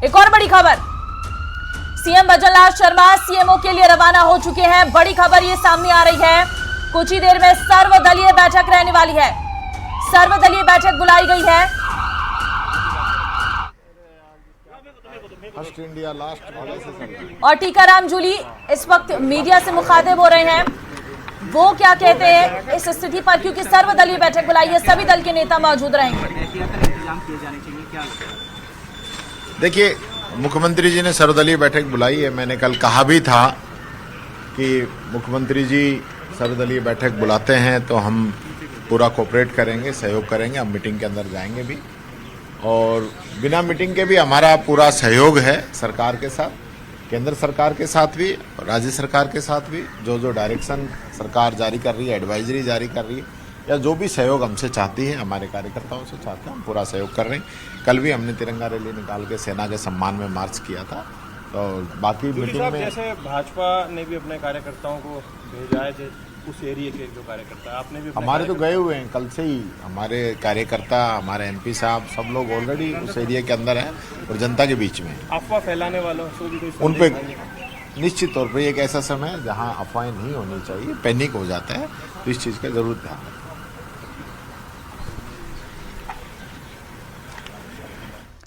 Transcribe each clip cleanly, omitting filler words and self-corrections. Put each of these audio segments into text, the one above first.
एक और बड़ी खबर, सीएम भजनलाल शर्मा सीएमओ के लिए रवाना हो चुके हैं। बड़ी खबर ये सामने आ रही है, कुछ ही देर में सर्वदलीय बैठक रहने वाली है। सर्वदलीय बैठक बुलाई गई है। फर्स्ट इंडिया लास्ट और टीकाराम जूली इस वक्त मीडिया से मुखातिब हो रहे हैं। वो क्या कहते हैं इस स्थिति पर, क्योंकि सर्वदलीय बैठक बुलाई है, सभी दल के नेता मौजूद रहेंगे। देखिए, मुख्यमंत्री जी ने सर्वदलीय बैठक बुलाई है। मैंने कल कहा भी था कि मुख्यमंत्री जी सर्वदलीय बैठक बुलाते हैं तो हम पूरा कोऑपरेट करेंगे, सहयोग करेंगे। हम मीटिंग के अंदर जाएंगे भी, और बिना मीटिंग के भी हमारा पूरा सहयोग है सरकार के साथ, केंद्र सरकार के साथ भी, राज्य सरकार के साथ भी। जो डायरेक्शन सरकार जारी कर रही है, एडवाइजरी जारी कर रही है, या जो भी सहयोग हमसे चाहती है, हमारे कार्यकर्ताओं से चाहते हैं, हम पूरा सहयोग कर रहे हैं। कल भी हमने तिरंगा रैली निकाल के सेना के सम्मान में मार्च किया था। तो बाकी मीटिंग में जैसे भाजपा ने भी अपने कार्यकर्ताओं को भेजा थे, उस एरिया के जो कार्यकर्ता, आपने भी हमारे तो गए हुए हैं कल से ही। हमारे कार्यकर्ता, हमारे एमपी साहब, सब लोग ऑलरेडी उस एरिया के अंदर हैं और जनता के बीच में। अफवाह फैलाने वालों से भी कोई उन पे निश्चित तौर पे एक ऐसा समय है जहां अफवाहें नहीं होनी चाहिए, पैनिक हो जाता है, तो इस चीज़ का जरूर ध्यान रखें।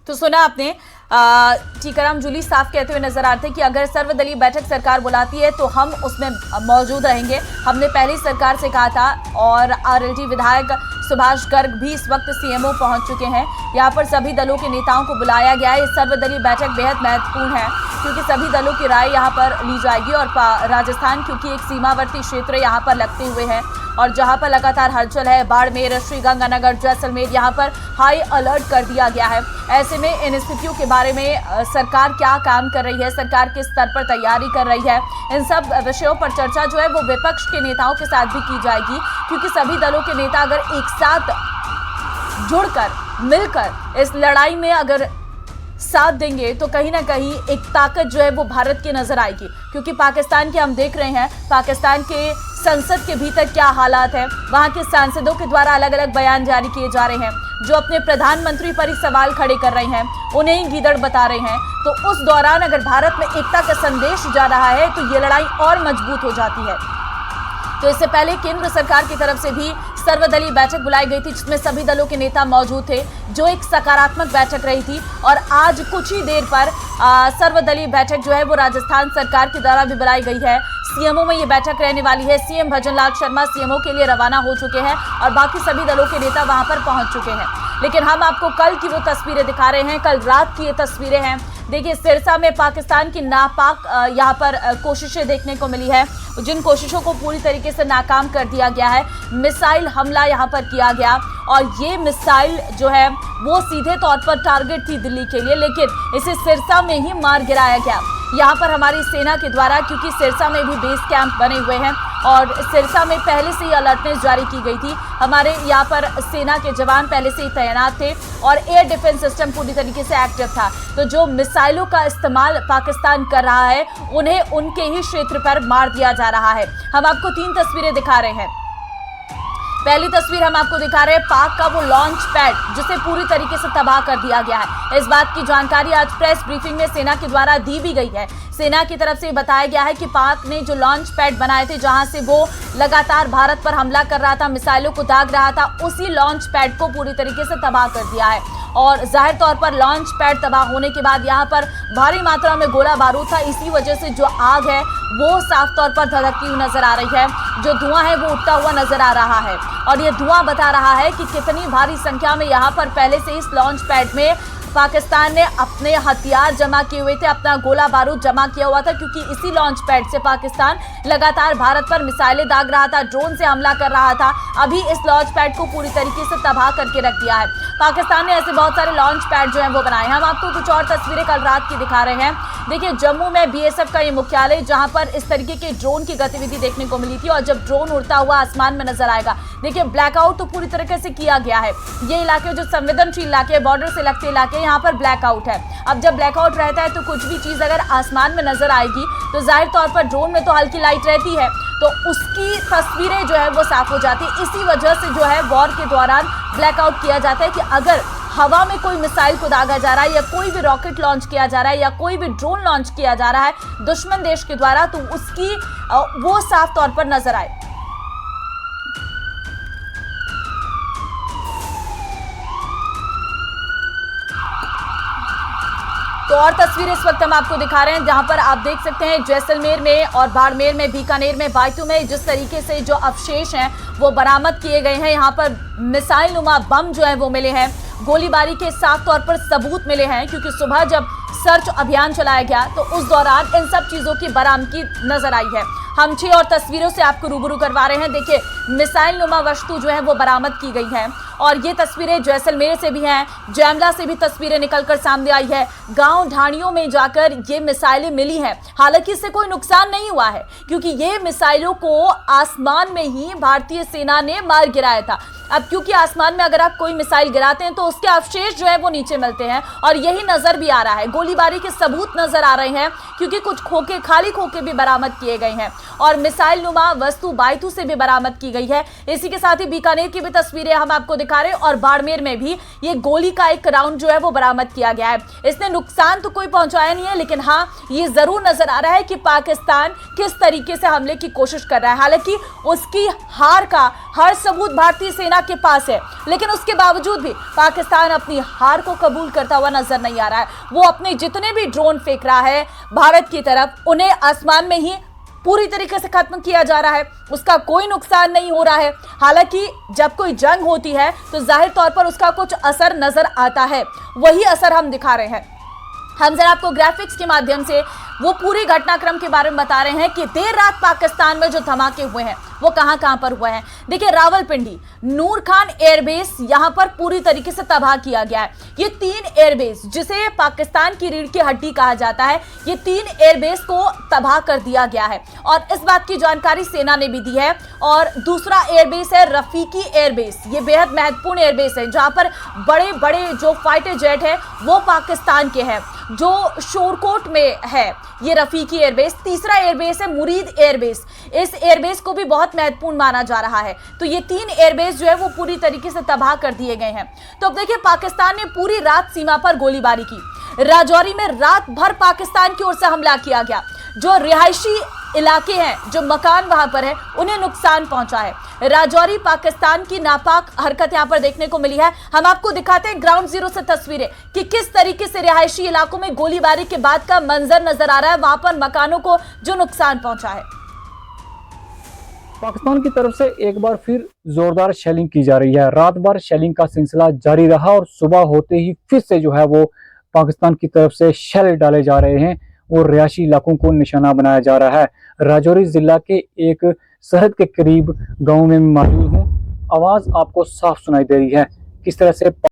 तो सुना आपने, टीकाराम जूली साफ कहते हुए नजर आते हैं कि अगर सर्वदलीय बैठक सरकार बुलाती है तो हम उसमें मौजूद रहेंगे। हमने पहली सरकार से कहा था, और आरएलडी विधायक सुभाष गर्ग भी इस वक्त सीएमओ पहुंच चुके हैं। यहाँ पर सभी दलों के नेताओं को बुलाया गया है। इस सर्वदलीय बैठक बेहद महत्वपूर्ण है क्योंकि सभी दलों की राय यहाँ पर ली जाएगी। और राजस्थान क्योंकि एक सीमावर्ती क्षेत्र यहाँ पर लगते हुए है, और जहाँ पर लगातार हलचल है, बाड़मेर, श्रीगंगानगर, जैसलमेर, यहाँ पर हाई अलर्ट कर दिया गया है। ऐसे में इन स्थितियों के बारे में सरकार क्या काम कर रही है, सरकार किस स्तर पर तैयारी कर रही है, इन सब विषयों पर चर्चा जो है वो विपक्ष के नेताओं के साथ भी की जाएगी। क्योंकि सभी दलों के नेता अगर एक साथ जुड़कर, मिलकर इस लड़ाई में अगर साथ देंगे तो कहीं ना कहीं एक ताकत जो है वो भारत की नजर आएगी। क्योंकि पाकिस्तान के हम देख रहे हैं, पाकिस्तान के संसद के भीतर क्या हालात है। वहां के सांसदों के द्वारा अलग अलग बयान जारी किए जा रहे हैं, जो अपने प्रधानमंत्री पर ही सवाल खड़े कर रहे हैं, उन्हें ही गीदड़ बता रहे हैं। तो उस दौरान अगर भारत में एकता का संदेश जा रहा है तो ये लड़ाई और मजबूत हो जाती है। तो इससे पहले केंद्र सरकार की तरफ से भी सर्वदलीय बैठक बुलाई गई थी, जिसमें सभी दलों के नेता मौजूद थे, जो एक सकारात्मक बैठक रही थी। और आज कुछ ही देर पर सर्वदलीय बैठक जो है वो राजस्थान सरकार के द्वारा भी बुलाई गई है। सीएमओ में ये बैठक रहने वाली है। सीएम भजनलाल शर्मा सीएमओ के लिए रवाना हो चुके हैं और बाकी सभी दलों के नेता वहां पर पहुंच चुके हैं। लेकिन हम आपको कल की वो तस्वीरें दिखा रहे हैं, कल रात की ये तस्वीरें हैं। देखिए, सिरसा में पाकिस्तान की नापाक यहाँ पर कोशिशें देखने को मिली है, जिन कोशिशों को पूरी तरीके से नाकाम कर दिया गया है। मिसाइल हमला यहाँ पर किया गया, और ये मिसाइल जो है वो सीधे तौर पर टारगेट थी दिल्ली के लिए, लेकिन इसे सिरसा में ही मार गिराया गया। यहाँ पर हमारी सेना के द्वारा, क्योंकि सिरसा में भी बेस कैंप बने हुए हैं और सिरसा में पहले से ही अलर्टनेस जारी की गई थी। हमारे यहाँ पर सेना के जवान पहले से ही तैनात थे और एयर डिफेंस सिस्टम पूरी तरीके से एक्टिव था। तो जो मिसाइलों का इस्तेमाल पाकिस्तान कर रहा है, उन्हें उनके ही क्षेत्र पर मार दिया जा रहा है। हम आपको 3 तस्वीरें दिखा रहे हैं। पहली तस्वीर हम आपको दिखा रहे हैं पाक का वो लॉन्च पैड, जिसे पूरी तरीके से तबाह कर दिया गया है। इस बात की जानकारी आज प्रेस ब्रीफिंग में सेना के द्वारा दी भी गई है। सेना की तरफ से बताया गया है कि पाक ने जो लॉन्च पैड बनाए थे, जहां से वो लगातार भारत पर हमला कर रहा था, मिसाइलों को दाग रहा था, उसी लॉन्च पैड को पूरी तरीके से तबाह कर दिया है। और जाहिर तौर पर लॉन्च पैड तबाह होने के बाद यहाँ पर भारी मात्रा में गोला बारूद था। इसी वजह से जो आग है वो साफ तौर पर धधकती हुई नजर आ रही है। जो धुआं है वो उठता हुआ नजर आ रहा है, और ये धुआं बता रहा है कि कितनी भारी संख्या में यहाँ पर पहले से इस लॉन्च पैड में पाकिस्तान ने अपने हथियार जमा किए हुए थे, अपना गोला बारूद जमा किया हुआ था। क्योंकि इसी लॉन्च पैड से पाकिस्तान लगातार भारत पर मिसाइलें दाग रहा था, ड्रोन से हमला कर रहा था। अभी इस लॉन्च पैड को पूरी तरीके से तबाह करके रख दिया है। पाकिस्तान ने ऐसे बहुत सारे लॉन्च पैड जो हैं वो बनाए हैं। हम आपको कुछ और तस्वीरें कल रात की दिखा रहे हैं। देखिए, जम्मू में बीएसएफ का ये मुख्यालय, जहां पर इस तरीके के ड्रोन की गतिविधि देखने को मिली थी। और जब ड्रोन उड़ता हुआ आसमान में नजर आएगा, देखिए ब्लैकआउट तो पूरी तरीके से किया गया है। ये इलाके जो संवेदनशील इलाके, बॉर्डर से लगते इलाके, यहाँ पर ब्लैकआउट है। अब जब ब्लैकआउट रहता है तो कुछ भी चीज अगर आसमान में नजर आएगी तो जाहिर तौर पर ड्रोन में तो हल्की लाइट रहती है, तो उसकी तस्वीरें जो है वो साफ हो जाती है। इसी वजह से जो है वॉर के दौरान ब्लैकआउट किया जाता है कि अगर हवा में कोई मिसाइल को दागा जा रहा है या कोई भी रॉकेट लॉन्च किया जा रहा है या कोई भी ड्रोन लॉन्च किया जा रहा है दुश्मन देश के द्वारा, तो उसकी वो साफ तौर पर नजर आए। तो और तस्वीरें इस वक्त हम आपको दिखा रहे हैं, जहां पर आप देख सकते हैं जैसलमेर में और बाड़मेर में, बीकानेर में, बायतू में जिस तरीके से जो अवशेष हैं वो बरामद किए गए हैं। यहां पर मिसाइल नुमा बम जो है वो मिले हैं, गोलीबारी के साफ तौर पर सबूत मिले हैं, क्योंकि सुबह जब सर्च अभियान चलाया गया तो उस दौरान इन सब चीजों की बरामदगी नजर आई है। हम 6 और तस्वीरों से आपको रूबरू करवा रहे हैं। देखिए, मिसाइल नुमा वस्तु जो है वो बरामद की गई है और ये तस्वीरें जैसलमेर से भी हैं, जैमला से भी तस्वीरें निकलकर सामने आई है। गांव ढाणियों में जाकर ये मिसाइलें मिली हैं। हालांकि इससे कोई नुकसान नहीं हुआ है, क्योंकि ये मिसाइलों को आसमान में ही भारतीय सेना ने मार गिराया था। अब क्योंकि आसमान में अगर आप कोई मिसाइल गिराते हैं तो उसके अवशेष जो है वो नीचे मिलते हैं और यही नजर भी आ रहा है। गोलीबारी के सबूत नजर आ रहे हैं, क्योंकि कुछ खोखे, खाली खोखे भी बरामद किए गए हैं और मिसाइल नुमा वस्तु बायतू से भी बरामद की गई है। इसी के साथ ही बीकानेर की भी तस्वीरें हम आपको दिखा रहे हैं और बाड़मेर में भी ये गोली का एक राउंड जो है वो बरामद किया गया है। इसने नुकसान तो कोई पहुंचाया नहीं है, लेकिन हाँ, ये जरूर नजर आ रहा है कि पाकिस्तान किस तरीके से हमले की कोशिश कर रहा है। हालांकि उसकी हार का हर सबूत भारतीय सेना के पास है, लेकिन उसके बावजूद भी पाकिस्तान अपनी हार को कबूल करता हुआ नजर नहीं आ रहा है। वो अपने जितने भी ड्रोन फेंक रहा है भारत की तरफ, उन्हें आसमान में ही पूरी तरीके से खत्म किया जा रहा है, उसका कोई नुकसान नहीं हो रहा है। हालांकि जब कोई जंग होती है तो जाहिर तौर पर उसका कुछ असर नजर आता है, वही असर हम दिखा रहे हैं। हम जरा आपको ग्राफिक्स के माध्यम से वो पूरी घटनाक्रम के बारे में बता रहे हैं कि देर रात पाकिस्तान में जो धमाके हुए हैं वो कहां पर हुए हैं। देखिए, रावलपिंडी नूर खान एयरबेस यहां पर पूरी तरीके से तबाह किया गया है। ये 3 एयरबेस, जिसे पाकिस्तान की रीढ़ की हड्डी कहा जाता है, ये 3 एयरबेस को तबाह कर दिया गया है और इस बात की जानकारी सेना ने भी दी है। और दूसरा एयरबेस है रफीकी एयरबेस। ये बेहद महत्वपूर्ण एयरबेस है, जहां पर बड़े बड़े जो फाइटर जेट है वो पाकिस्तान के हैं, जो शोरकोट में है ये रफीकी एयरबेस। तीसरा एयरबेस है मुरीद एयरबेस। इस एयरबेस को भी बहुत महत्वपूर्ण माना जा रहा है। तो ये 3 एयरबेस जो है वो पूरी तरीके से तबाह कर दिए गए हैं। तो अब देखिए, पाकिस्तान ने पूरी रात सीमा पर गोलीबारी की। राजौरी में रात भर पाकिस्तान की ओर से हमला किया गया। जो रिहायशी इलाके हैं, जो मकान वहां पर है, उन्हें नुकसान पहुंचा है। राजौरी पाकिस्तान की नापाक हरकत यहां पर देखने को मिली है। हम आपको दिखाते हैं ग्राउंड जीरो से तस्वीरें कि किस तरीके से रिहायशी इलाकों में गोलीबारी के बाद का मंजर नजर आ रहा है, वहां पर मकानों को जो नुकसान पहुंचा है। पाकिस्तान की तरफ से एक बार फिर जोरदार शेलिंग की जा रही है। रात भर शेलिंग का सिलसिला जारी रहा और सुबह होते ही फिर से जो है वो पाकिस्तान की तरफ से शेल डाले जा रहे हैं और रिहायशी इलाकों को निशाना बनाया जा रहा है। राजौरी जिला के एक सरहद के करीब गांव में मौजूद हूँ। आवाज आपको साफ सुनाई दे रही है किस तरह से